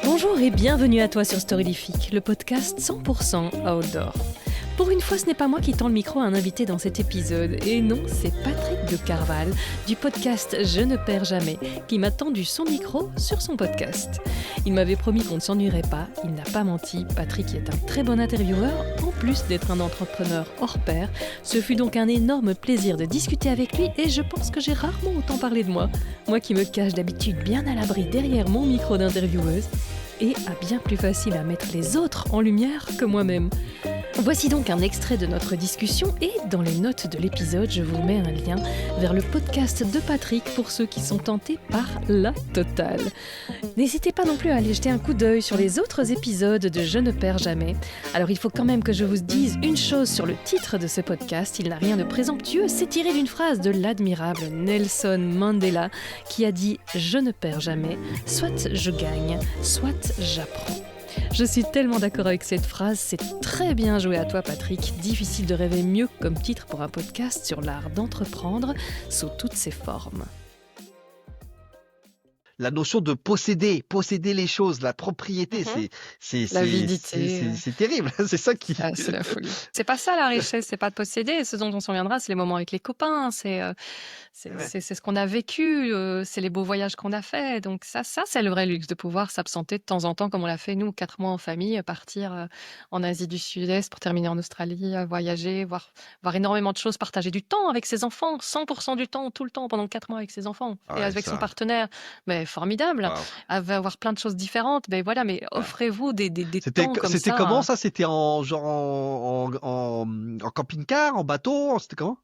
Bonjour et bienvenue à toi sur Storylifique, le podcast 100% outdoor. Pour une fois, ce n'est pas moi qui tends le micro à un invité dans cet épisode. Et non, c'est Patrick de Carval, du podcast Je ne perds jamais, qui m'a tendu son micro sur son podcast. Il m'avait promis qu'on ne s'ennuierait pas, il n'a pas menti. Patrick est un très bon intervieweur, en plus d'être un entrepreneur hors pair. Ce fut donc un énorme plaisir de discuter avec lui et je pense que j'ai rarement autant parlé de moi. Moi qui me cache d'habitude bien à l'abri derrière mon micro d'intervieweuse et a bien plus facile à mettre les autres en lumière que moi-même. Voici donc un extrait de notre discussion et dans les notes de l'épisode, je vous mets un lien vers le podcast de Patrick pour ceux qui sont tentés par la totale. N'hésitez pas non plus à aller jeter un coup d'œil sur les autres épisodes de Je ne perds jamais. Alors il faut quand même que je vous dise une chose sur le titre de ce podcast, il n'a rien de présomptueux, c'est tiré d'une phrase de l'admirable Nelson Mandela qui a dit « Je ne perds jamais, soit je gagne, soit j'apprends ». Je suis tellement d'accord avec cette phrase, c'est très bien joué à toi Patrick. Difficile de rêver mieux comme titre pour un podcast sur l'art d'entreprendre sous toutes ses formes. La notion de posséder les choses, la propriété, c'est terrible. C'est ça qui. Ah, c'est la folie. C'est pas ça la richesse, c'est pas de posséder. Ce dont on s'en viendra, c'est les moments avec les copains, c'est ce qu'on a vécu, c'est les beaux voyages qu'on a fait. Donc ça, c'est le vrai luxe de pouvoir s'absenter de temps en temps, comme on l'a fait nous, 4 mois en famille, partir en Asie du Sud-Est pour terminer en Australie, voyager, voir énormément de choses, partager du temps avec ses enfants, 100% du temps, tout le temps, pendant 4 mois avec ses enfants et avec son partenaire. Mais formidable, avoir plein de choses différentes. Ben voilà, mais offrez-vous des temps comme ça. C'était comment ça? C'était en camping-car, en bateau? C'était comment?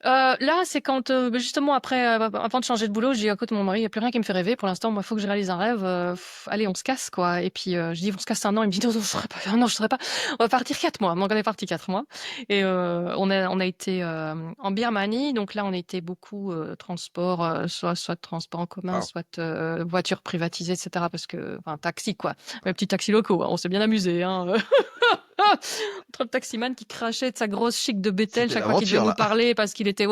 Là, c'est quand justement après, avant de changer de boulot, je dis écoute mon mari, il n'y a plus rien qui me fait rêver. Pour l'instant, moi, il faut que je réalise un rêve. Allez, on se casse quoi. Et puis je dis on se casse un an. Il me dit non, je serais pas. On va partir 4 mois. Donc on est parti 4 mois. Et on a été en Birmanie. Donc là, on a été beaucoup transport, soit transport en commun, soit voiture privatisée, etc. Parce que taxi quoi, les petits taxis locaux. On s'est bien amusé. Hein. Entre le taximan qui crachait de sa grosse chic de Bethel chaque fois qu'il devait nous parler parce qu'il était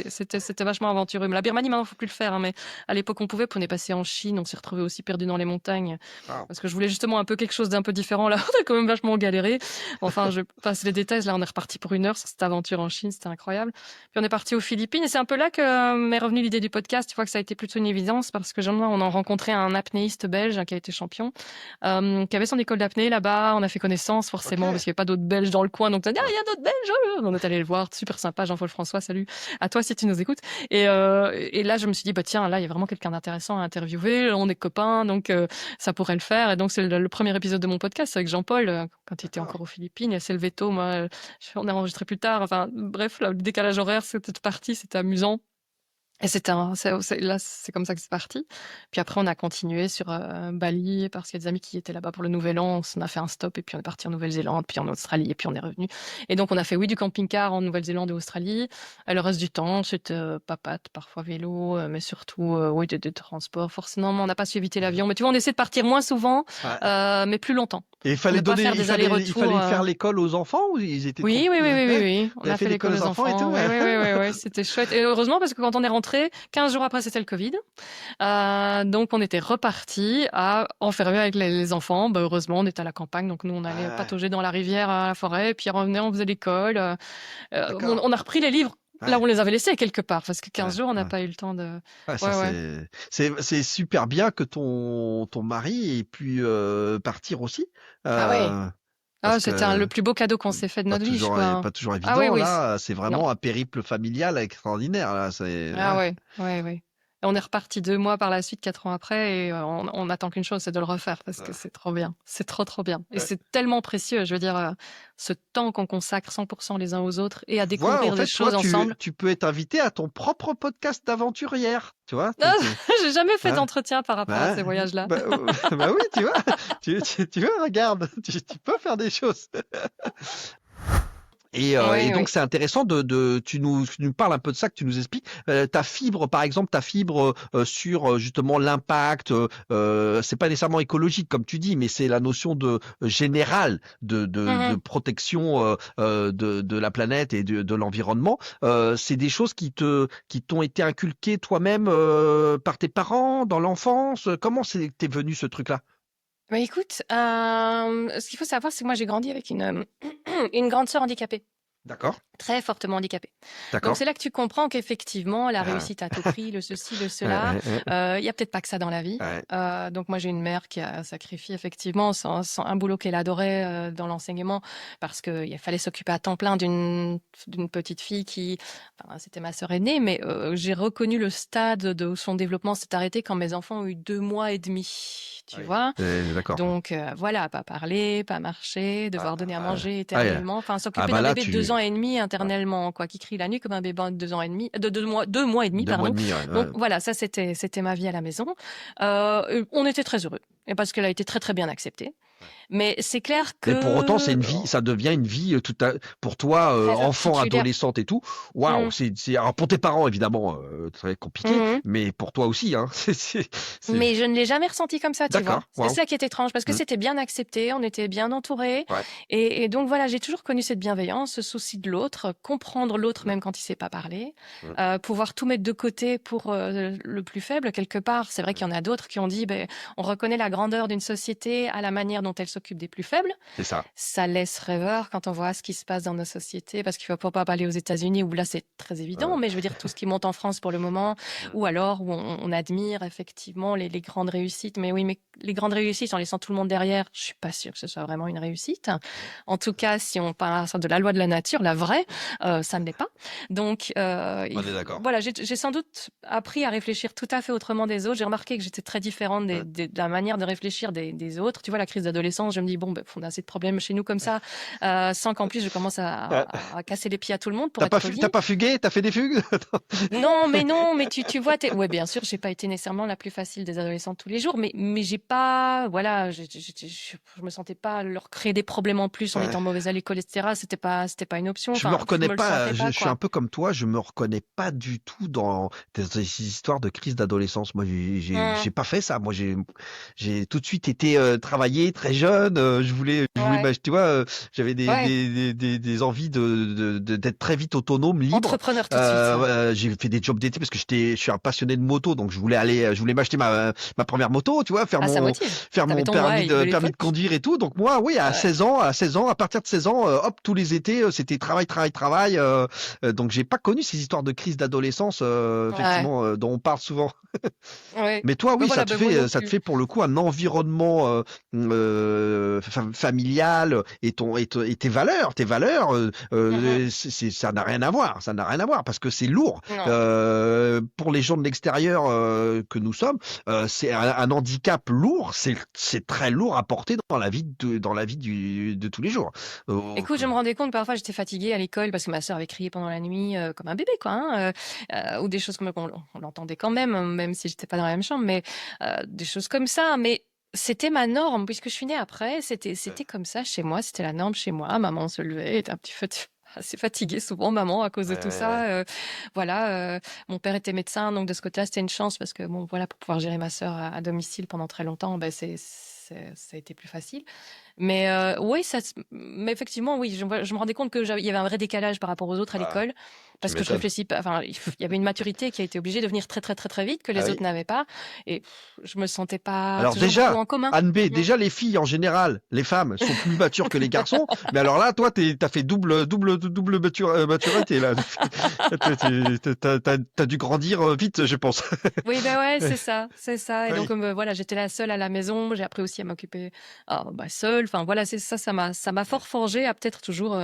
c'était vachement aventureux. Mais la Birmanie maintenant faut plus le faire, hein, mais à l'époque on pouvait. Puis on est passé en Chine, on s'est retrouvé aussi perdu dans les montagnes parce que je voulais justement un peu quelque chose d'un peu différent. Là on a quand même vachement galéré. Enfin je passe les détails. Là on est reparti pour 1 heure sur cette aventure en Chine, c'était incroyable. Puis on est parti aux Philippines et c'est un peu là que m'est revenue l'idée du podcast. Tu vois que ça a été plutôt une évidence parce que on a rencontré un apnéiste belge qui a été champion, qui avait son école d'apnée là-bas. On a fait connaissance forcément. Parce qu'il n'y avait pas d'autres Belges dans le coin, donc t'as dit il y a d'autres Belges. On est allé le voir, super sympa, Jean-Paul François, salut à toi si tu nous écoutes. Et là je me suis dit tiens, là il y a vraiment quelqu'un d'intéressant à interviewer, on est copains, donc ça pourrait le faire. Et donc c'est le premier épisode de mon podcast avec Jean-Paul quand il était encore aux Philippines. Et c'est le veto, moi on a enregistré plus tard. Enfin bref, le décalage horaire, c'était parti, c'était amusant. Et là, c'est comme ça que c'est parti. Puis après, on a continué sur Bali parce qu'il y a des amis qui étaient là-bas pour le Nouvel An. On a fait un stop et puis on est parti en Nouvelle-Zélande, puis en Australie et puis on est revenu. Et donc, on a fait, du camping-car en Nouvelle-Zélande et Australie. Et le reste du temps, c'était papate, parfois vélo, mais surtout, des transports. Forcément, on n'a pas su éviter l'avion. Mais tu vois, on essaie de partir moins souvent, mais plus longtemps. Et il fallait faire l'école aux enfants ou ils étaient Oui. On a fait l'école aux enfants et tout. Oui, c'était chouette. Et heureusement, parce que quand on est rentré, 15 jours après, c'était le Covid. Donc, on était reparti à enfermer avec les enfants. Heureusement, on était à la campagne. Donc, nous, on allait patauger dans la rivière, à la forêt. Et puis, on faisait l'école. On a repris les livres. Là, on les avait laissés quelque part. Parce que 15 jours, on n'a pas eu le temps de... C'est super bien que ton mari ait pu partir aussi. C'était le plus beau cadeau qu'on s'est fait de notre vie, je crois. Pas toujours évident, là. C'est vraiment un périple familial extraordinaire, là. Oui. On est reparti 2 mois par la suite, 4 ans après, et on attend qu'une chose, c'est de le refaire, parce que c'est trop bien. C'est trop, trop bien. Et c'est tellement précieux, je veux dire, ce temps qu'on consacre 100% les uns aux autres et à découvrir des choses ensemble. Tu peux être invité à ton propre podcast d'aventurière, tu vois. J'ai jamais fait d'entretien par rapport à ces voyages-là. Oui, tu vois. tu vois, regarde, tu peux faire des choses. Et Oui, donc oui. c'est intéressant tu nous parles un peu de ça, que tu nous expliques ta fibre, par exemple, sur justement l'impact. C'est pas nécessairement écologique comme tu dis, mais c'est la notion de générale de Mhm. protection de la planète et de l'environnement. C'est des choses qui t'ont été inculquées toi-même par tes parents dans l'enfance. Comment t'es venu ce truc-là? Bah écoute, ce qu'il faut savoir, c'est que moi j'ai grandi avec une grande sœur handicapée. D'accord, Très fortement handicapée. Donc d'accord. c'est là que tu comprends qu'effectivement, la Ah, réussite à tout prix, le ceci, le ouais, cela, ouais, ouais, il y a peut-être pas que ça dans la vie. ouais. Donc moi, j'ai une mère qui a sacrifié effectivement un boulot qu'elle adorait dans l'enseignement parce qu'il fallait s'occuper à temps plein d'une petite fille enfin, c'était ma sœur aînée, mais j'ai reconnu le stade de son développement s'est arrêté quand mes enfants ont eu 2 mois et demi, Ah tu oui, vois. d'accord. Donc voilà, pas parler, pas marcher, Ah, devoir donner à ah, manger ah, éternellement, enfin ah, s'occuper bah d'un là, bébé de 2 ans et demi ouais, internellement, quoi, qui crie la nuit comme un bébé de 2 ans et demi, de 2 mois et demi, 2 mois et pardon. demi, ouais, Donc ouais. voilà, ça c'était ma vie à la maison. On était très heureux, et parce qu'elle a été très très bien acceptée. Mais c'est clair Mais pour autant, c'est que une vie, ça devient une vie pour toi, très enfant, particulière. adolescente et tout. Waouh, Mmh. alors pour tes parents évidemment très compliqué, Mmh. mais pour toi aussi, hein. C'est- Mais je ne l'ai jamais ressenti comme ça, tu vois. D'accord, C'est waouh. ça qui est étrange, parce que Mm, c'était bien accepté, on était bien entourés. ouais, Et donc voilà, j'ai toujours connu cette bienveillance, ce souci de l'autre, comprendre l'autre mm, même quand il sait pas parler, mm, pouvoir tout mettre de côté pour le plus faible quelque part. C'est vrai mm. qu'il y en a d'autres qui ont dit, ben, on reconnaît la grandeur d'une société à la manière dont elle s'occupe des plus faibles. C'est ça. Ça laisse rêveur quand on voit ce qui se passe dans nos sociétés, parce qu'il ne faut pas aller aux États-Unis où là c'est très évident, Euh, mais je veux dire tout ce qui monte en France pour le moment, mm, ou alors où on admire effectivement les grandes réussites. Mais oui, mais les grandes réussites en laissant tout le monde derrière, je suis pas sûre que ce soit vraiment une réussite. En tout cas, si on parle de la loi de la nature, la vraie, ça ne l'est pas. Donc on est d'accord. voilà, j'ai sans doute appris à réfléchir tout à fait autrement des autres. J'ai remarqué que j'étais très différente Mm. de la manière de réfléchir des autres. Tu vois, la crise d'adolescence, je me dis, bon, ben, on a assez de problèmes chez nous comme ça, sans qu'en plus je commence Euh, à casser les pieds à tout le monde pour être polie. T'as pas fugué? T'as fait des fugues? Non, mais tu vois, ouais, bien sûr, j'ai pas été nécessairement la plus facile des adolescentes tous les jours, mais j'ai pas, voilà, je me sentais pas leur créer des problèmes en plus en Ouais. étant mauvaise à l'école, etc. C'était pas une option. Je me Enfin, je reconnais me le pas, sentais je pas, suis quoi. un peu comme toi, je me reconnais pas du tout dans ces histoires de crise d'adolescence. Moi, Hum, j'ai pas fait ça. Moi, j'ai tout de suite été travaillé très jeune. ouais, tu vois, j'avais ouais. des envies d'être très vite autonome, libre. Entrepreneur tout de suite. J'ai fait des jobs d'été parce que je suis un passionné de moto, donc je voulais m'acheter ma première moto, tu vois, Ah, ça motive. faire T'avais mon ton why de permis de l'époque. conduire et tout. Donc moi, oui, Ouais. à 16 ans, à partir de 16 ans, hop, tous les étés, c'était travail, travail, travail. Donc j'ai pas connu ces histoires de crise d'adolescence, Ouais. effectivement, dont on parle souvent. Ouais. Mais toi, Ben oui, voilà, ben moi non ça te plus. fait pour le coup un environnement familial et tes valeurs, Mhm. ça n'a rien à voir, ça n'a rien à voir parce que c'est lourd. Non. Pour les gens de l'extérieur que nous sommes, c'est un handicap lourd, c'est très lourd à porter dans la vie de tous les jours. Écoute, je me rendais compte, parfois j'étais fatiguée à l'école parce que ma sœur avait crié pendant la nuit comme un bébé, quoi, hein, ou des choses comme on l'entendait quand même si j'étais pas dans la même chambre, mais des choses comme ça. Mais c'était ma norme puisque je suis née après. C'était comme ça chez moi, c'était la norme chez moi. Maman se levait, était un petit peu assez fatiguée souvent, maman, à cause de tout Ouais. ça. Voilà, mon père était médecin, donc de ce côté-là, c'était une chance parce que bon, voilà, pour pouvoir gérer ma sœur à domicile pendant très longtemps, ben ça a été plus facile. Mais oui, mais effectivement, oui, je me rendais compte que il y avait un vrai décalage par rapport aux autres à Ah, l'école, tu parce que je m'étonnes. réfléchis pas. Enfin, il y avait une maturité qui a été obligée de venir très très très très vite que Ah les oui. autres n'avaient pas, et je me sentais pas Alors toujours beaucoup déjà, en commun. Anne B, Mhm. déjà les filles en général, les femmes sont plus matures que les garçons. Mais alors là, toi, t'as fait double maturité là. T'as dû grandir vite, je pense. Oui, ben ouais, c'est ça, c'est ça. Et donc Oui. voilà, j'étais la seule à la maison. J'ai appris aussi à m'occuper bah, seule. Enfin voilà, c'est ça, ça m'a fort forgé à peut-être toujours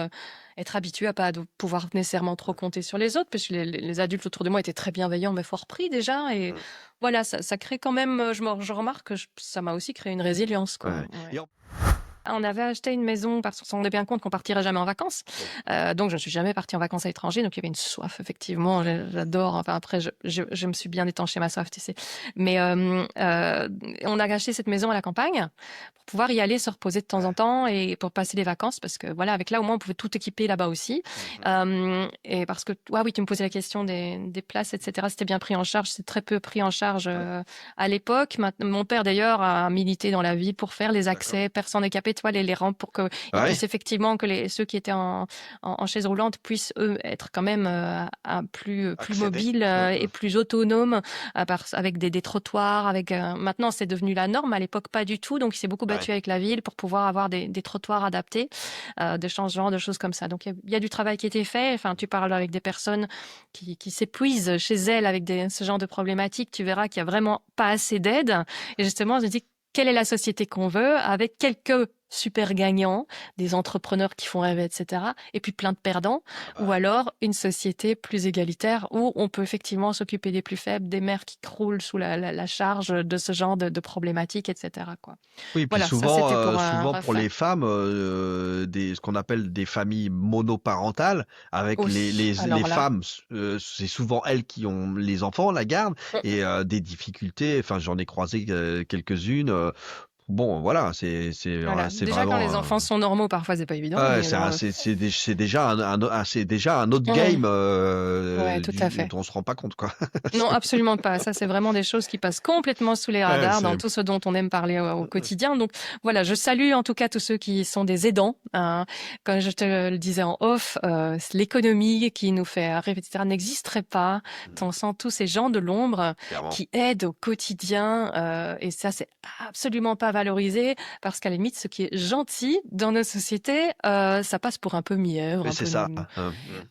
être habituée à pas pouvoir nécessairement trop compter sur les autres, parce que les adultes autour de moi étaient très bienveillants, mais fort pris déjà. Et voilà, ça crée quand même. Je remarque que ça m'a aussi créé une résilience, quoi. Ouais. Ouais. Et On avait acheté une maison parce qu'on se rendait bien compte qu'on partirait jamais en vacances. Donc, je ne suis jamais partie en vacances à l'étranger. Donc, il y avait une soif, effectivement. J'adore. Enfin, après, je me suis bien étanché ma soif, tu sais. Mais on a acheté cette maison à la campagne pour pouvoir y aller se reposer de temps en temps et pour passer les vacances. Parce que voilà, avec là, au moins, on pouvait tout équiper là-bas aussi. Et parce que, oui, tu me posais la question des places, etc. C'était bien pris en charge. C'est très peu pris en charge à l'époque. Mon père, d'ailleurs, a milité dans la ville pour faire les accès personnes handicapées, tu vois, les rampes pour que puissent effectivement que ceux qui étaient en chaise roulante puissent eux être quand même plus mobiles et plus autonomes avec des trottoirs. Maintenant, c'est devenu la norme. À l'époque, pas du tout. Donc, il s'est beaucoup battu avec la ville pour pouvoir avoir des trottoirs adaptés, des changements, de choses comme ça. Donc, il y a du travail qui a été fait. Enfin, tu parles avec des personnes qui s'épuisent chez elles avec ce genre de problématiques. Tu verras qu'il y a vraiment pas assez d'aide. Et justement, je me dis, quelle est la société qu'on veut, avec quelques super gagnants, des entrepreneurs qui font rêver, etc. Et puis plein de perdants. Ou alors une société plus égalitaire où on peut effectivement s'occuper des plus faibles, des mères qui croulent sous la charge de ce genre de problématiques, etc. quoi. Oui, puis Voilà, ça, souvent, c'était pour pour les femmes, ce qu'on appelle des familles monoparentales, avec les alors là, femmes, c'est souvent elles qui ont les enfants, la garde, et des difficultés. Enfin, j'en ai croisé quelques-unes. Bon, voilà, c'est voilà. c'est Déjà, quand vraiment. les enfants sont normaux, parfois, c'est pas évident. Ouais, Mais alors, c'est déjà c'est déjà un autre game ouais, tout à fait. dont on se rend pas compte, quoi. Non, absolument pas. Ça, c'est vraiment des choses qui passent complètement sous les radars dans tout ce dont on aime parler au quotidien. Donc voilà, je salue en tout cas tous ceux qui sont des aidants. Comme je te le disais en off, l'économie qui nous fait rêver, etc., n'existerait pas sans tous ces gens de l'ombre qui aident au quotidien. Et ça, c'est absolument pas valorisé parce qu'à la limite, ce qui est gentil dans nos sociétés, ça passe pour un peu mièvre. Mais c'est ça.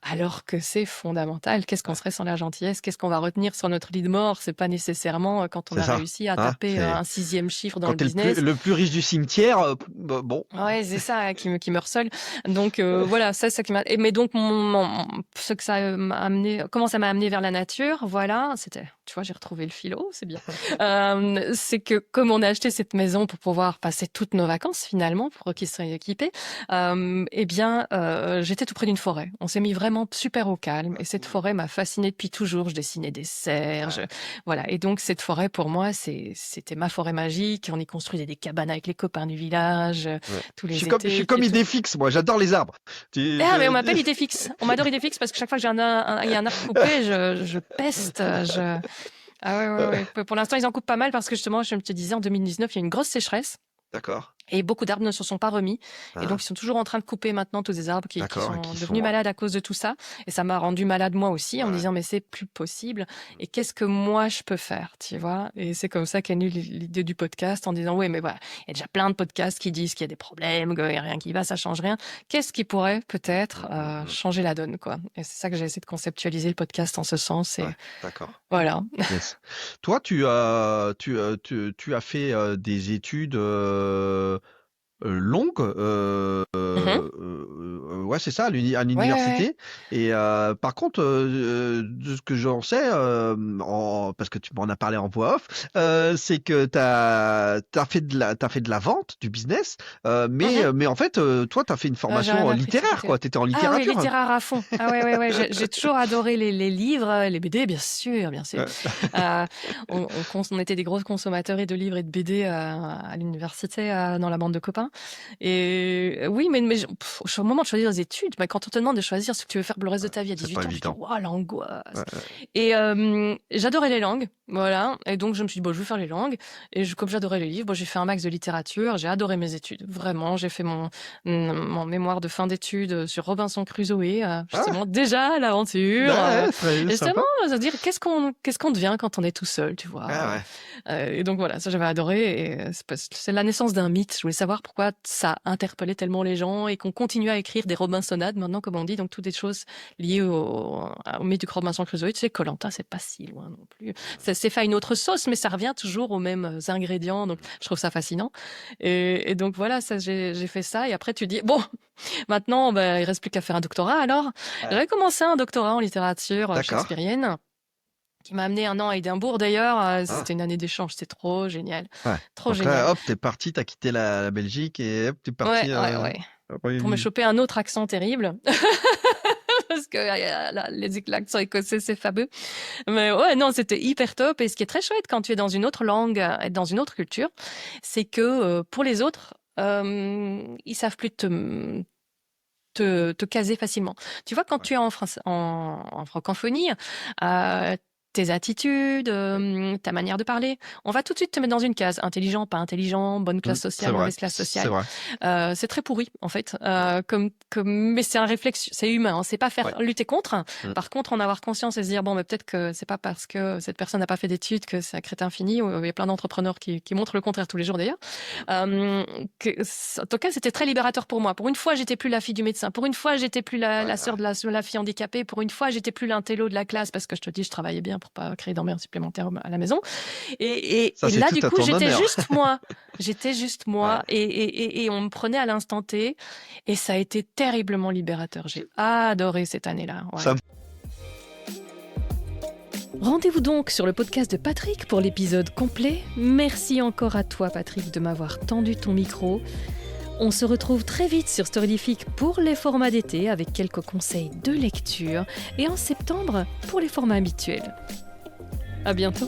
Alors que c'est fondamental. Qu'est-ce qu'on serait sans la gentillesse? Qu'est-ce qu'on va retenir sur notre lit de mort? C'est pas nécessairement quand on a réussi à taper un 6e chiffre dans le business. Le plus riche du cimetière, bon. Ouais, c'est ça qui me harcèle. Donc voilà, ça qui m'a. Mais donc ce que ça m'a amené, comment ça m'a amené vers la nature, voilà, c'était. Tu vois, j'ai retrouvé le philo, c'est bien. C'est que comme on a acheté cette maison pour pouvoir passer toutes nos vacances finalement, pour qu'ils soient équipés, eh bien, j'étais tout près d'une forêt. On s'est mis vraiment super au calme et cette forêt m'a fascinée depuis toujours. Je dessinais des cerfs, voilà. Et donc cette forêt pour moi, c'était ma forêt magique. On y construisait des cabanes avec les copains du village tous les étés. Je suis comme Idéfix, moi, j'adore les arbres. Mais on m'appelle Idéfix. On m'adore Idéfix parce que chaque fois que il y a un arbre coupé, je peste. Ah ouais. Pour l'instant, ils en coupent pas mal parce que justement, je te disais, en 2019, il y a une grosse sécheresse. D'accord. Et beaucoup d'arbres ne se sont pas remis. Et donc, ils sont toujours en train de couper maintenant tous ces arbres qui sont devenus malades à cause de tout ça. Et ça m'a rendu malade moi aussi en me disant, mais c'est plus possible. Et qu'est-ce que moi, je peux faire, tu vois? Et c'est comme ça qu'est née l'idée du podcast en disant, oui, mais voilà, il y a déjà plein de podcasts qui disent qu'il y a des problèmes, qu'il n'y a rien qui va, ça change rien. Qu'est-ce qui pourrait peut-être changer la donne, quoi? Et c'est ça que j'ai essayé de conceptualiser le podcast en ce sens. Et d'accord. Voilà. Yes. Toi, tu as fait des études longue, ouais, c'est ça, à l'université. Et par contre, de ce que j'en sais, parce que tu m'en as parlé en voix off, c'est que t'as fait de la vente, du business, mais en fait, toi, t'as fait une formation littéraire, quoi. T'étais en littérature. Ah oui, littéraire à fond. Ah ouais. J'ai toujours adoré les livres, les BD, bien sûr. On était des grosses consommateurs de livres et de BD à l'université, dans la bande de copains. Et oui, mais au moment de choisir les études, quand on te demande de choisir ce que tu veux faire pour le reste de ta vie à 18 ans, tu te dis, waouh, l'angoisse. Et j'adorais les langues, voilà. Et donc, je me suis dit, je vais faire les langues. Et comme j'adorais les livres, j'ai fait un max de littérature. J'ai adoré mes études, vraiment. J'ai fait mon mémoire de fin d'études sur Robinson Crusoe, justement, déjà, l'aventure. Justement, ça veut dire, qu'est-ce qu'on devient quand on est tout seul, tu vois. Et donc, voilà, ça, j'avais adoré. Et c'est la naissance d'un mythe. Je voulais savoir pourquoi ça interpellait tellement les gens et qu'on continue à écrire des Robinsonades maintenant, comme on dit, donc toutes des choses liées au mythe du Robinson Crusoe. Tu sais, Koh-Lanta, c'est pas si loin non plus. C'est fait à une autre sauce, mais ça revient toujours aux mêmes ingrédients, donc je trouve ça fascinant. Et donc voilà, ça, j'ai fait ça. Et après, tu dis, bon, maintenant, il reste plus qu'à faire un doctorat. Alors, j'avais commencé un doctorat en littérature shakespearienne. qui m'a amené 1 an à Édimbourg d'ailleurs. Ah. C'était une année d'échange, c'était trop génial. Ouais. Trop Donc génial. là, hop, t'es parti, t'as quitté la Belgique et hop, t'es parti Ouais. au Pour me Royaume-Uni. choper un autre accent terrible. Parce que l'accent écossais, c'est fabuleux. Mais ouais, non, c'était hyper top. Et ce qui est très chouette quand tu es dans une autre langue et dans une autre culture, c'est que pour les autres, ils savent plus te caser facilement. Tu vois, quand tu es en francophonie, tes attitudes, ta manière de parler, on va tout de suite te mettre dans une case. Intelligent, pas intelligent, bonne classe C'est sociale, vrai, mauvaise classe c'est sociale. vrai. C'est très pourri, en fait. Mais c'est un réflexe, c'est humain. Hein, c'est pas faire lutter contre. Par contre, en avoir conscience et se dire, bon, mais peut-être que c'est pas parce que cette personne n'a pas fait d'études que c'est un crétin fini. Il y a plein d'entrepreneurs qui montrent le contraire tous les jours, d'ailleurs. En tout cas, c'était très libérateur pour moi. Pour une fois, j'étais plus la fille du médecin. Pour une fois, j'étais plus la sœur de la fille handicapée. Pour une fois, j'étais plus l'intello de la classe parce que je te dis, je travaillais bien pour pas créer d'emmerdes supplémentaires à la maison. Et Ça, c'est là, tout du à coup, ton j'étais honneur. juste moi. J'étais juste moi. Ouais. Et on me prenait à l'instant T. Et ça a été terriblement libérateur. J'ai adoré cette année-là. Ouais. Ça Rendez-vous donc sur le podcast de Patrick pour l'épisode complet. Merci encore à toi, Patrick, de m'avoir tendu ton micro. On se retrouve très vite sur Storylifique pour les formats d'été avec quelques conseils de lecture et en septembre pour les formats habituels. À bientôt.